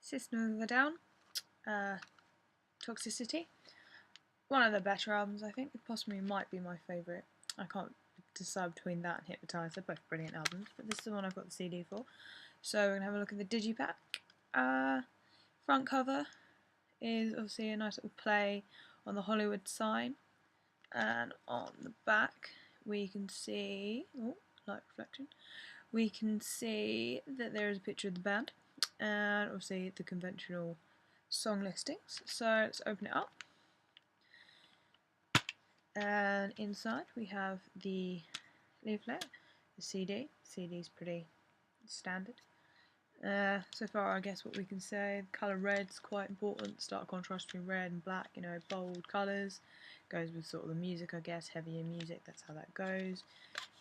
System of a Down, Toxicity. One of the better albums, I think. It possibly might be my favourite. I can't decide between that and Hypnotise. They're both brilliant albums, but this is the one I've got the CD for. So we're going to have a look at the digipack. Front cover is obviously a nice little play on the Hollywood sign, and on the back we can see, light reflection, we can see that there is a picture of the band and obviously the conventional song listings. So let's open it up, and inside we have the leaflet, the CD. CD's pretty standard. So far, I guess what we can say, the colour red's quite important, stark contrast between red and black, you know, bold colours, goes with sort of the music, I guess, heavier music, that's how that goes,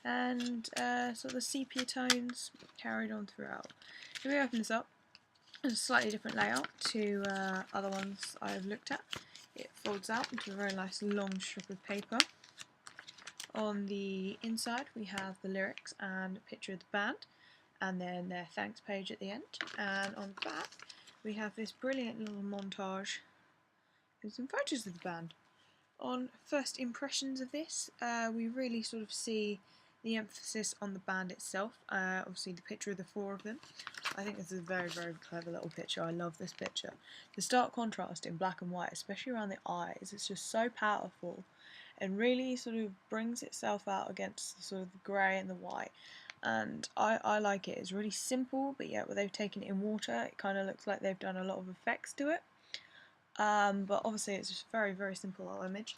and sort of the sepia tones carried on throughout. If we open this up, it's a slightly different layout to other ones I've looked at. It folds out into a very nice long strip of paper. On the inside we have the lyrics and a picture of the band, and then their thanks page at the end, and on the back we have this brilliant little montage with some photos of the band. On first impressions of this, we really sort of see the emphasis on the band itself, obviously the picture of the four of them. I think this is a very, very clever little picture. I love this picture. The stark contrast in black and white, especially around the eyes, it's just so powerful and really sort of brings itself out against the sort of the grey and the white. And I like it. It's really simple, but yet when they've taken it in water, it kind of looks like they've done a lot of effects to it. But obviously it's just a very, very simple little image.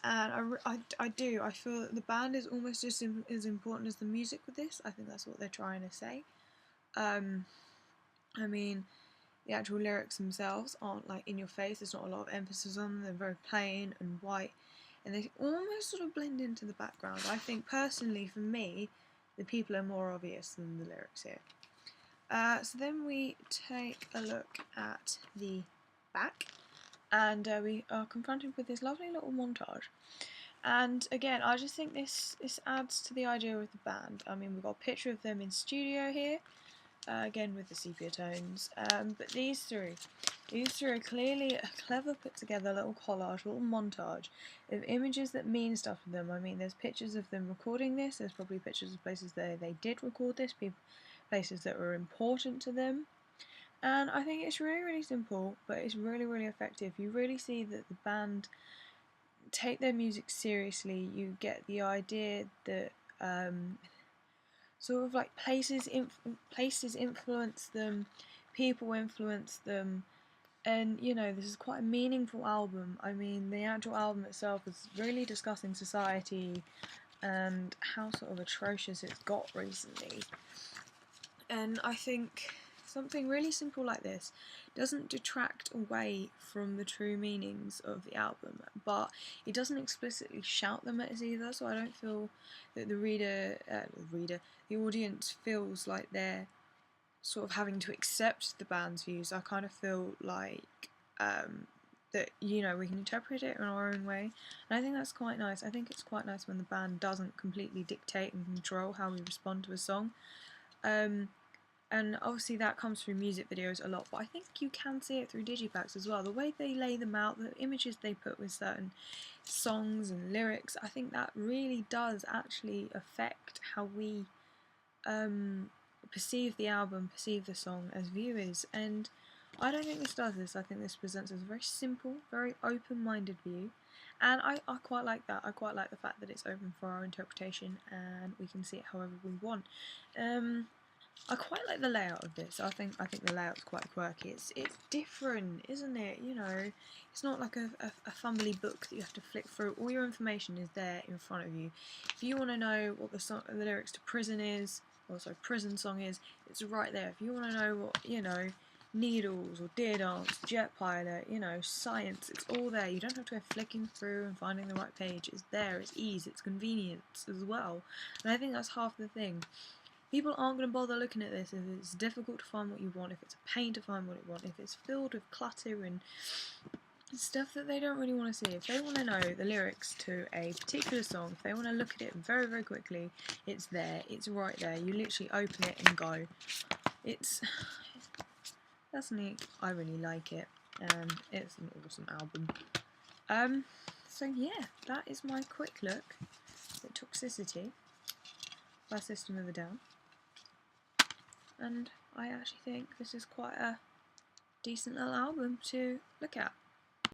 And I feel that the band is almost just as important as the music with this. I think that's what they're trying to say. I mean, the actual lyrics themselves aren't like in your face. There's not a lot of emphasis on them. They're very plain and white, and they almost sort of blend into the background. I think personally, for me, the people are more obvious than the lyrics here. So then we take a look at the back, and we are confronted with this lovely little montage. And again, I just think this adds to the idea of the band. I mean, we've got a picture of them in studio here, again with the sepia tones, but these three are clearly a clever put together little collage, little montage of images that mean stuff to them. I mean, there's pictures of them recording this, there's probably pictures of places that they did record this, places that were important to them, and I think it's really, really simple, but it's really, really effective. You really see that the band take their music seriously. You get the idea that sort of like places influence them, people influence them, and you know, this is quite a meaningful album. I mean, the actual album itself is really discussing society and how sort of atrocious it's got recently, and I think something really simple like this doesn't detract away from the true meanings of the album, but it doesn't explicitly shout them at us either, so I don't feel that the audience feels like they're sort of having to accept the band's views. I kind of feel like that, you know, we can interpret it in our own way, and I think that's quite nice. I think it's quite nice when the band doesn't completely dictate and control how we respond to a song. And obviously that comes through music videos a lot, but I think you can see it through digipacks as well. The way they lay them out, the images they put with certain songs and lyrics, I think that really does actually affect how we perceive the album, perceive the song as viewers. And I don't think this does this. I think this presents as a very simple, very open-minded view. And I quite like that. I quite like the fact that it's open for our interpretation and we can see it however we want. I quite like the layout of this. I think the layout's quite quirky. It's different, isn't it? You know, it's not like a fumbly book that you have to flick through. All your information is there in front of you. If you want to know what the lyrics to Prison is, or sorry, Prison Song is, it's right there. If you want to know what, you know, Needles or Deer Dance, Jet Pilot, you know, Science, it's all there. You don't have to go flicking through and finding the right page. It's there, it's ease, it's convenience as well. And I think that's half the thing. People aren't going to bother looking at this if it's difficult to find what you want, if it's a pain to find what you want, if it's filled with clutter and stuff that they don't really want to see. If they want to know the lyrics to a particular song, if they want to look at it very, very quickly, it's there, it's right there. You literally open it and go. It's Personally, I really like it. It's an awesome album. So yeah, that is my quick look at Toxicity by System of a Down. And I actually think this is quite a decent little album to look at.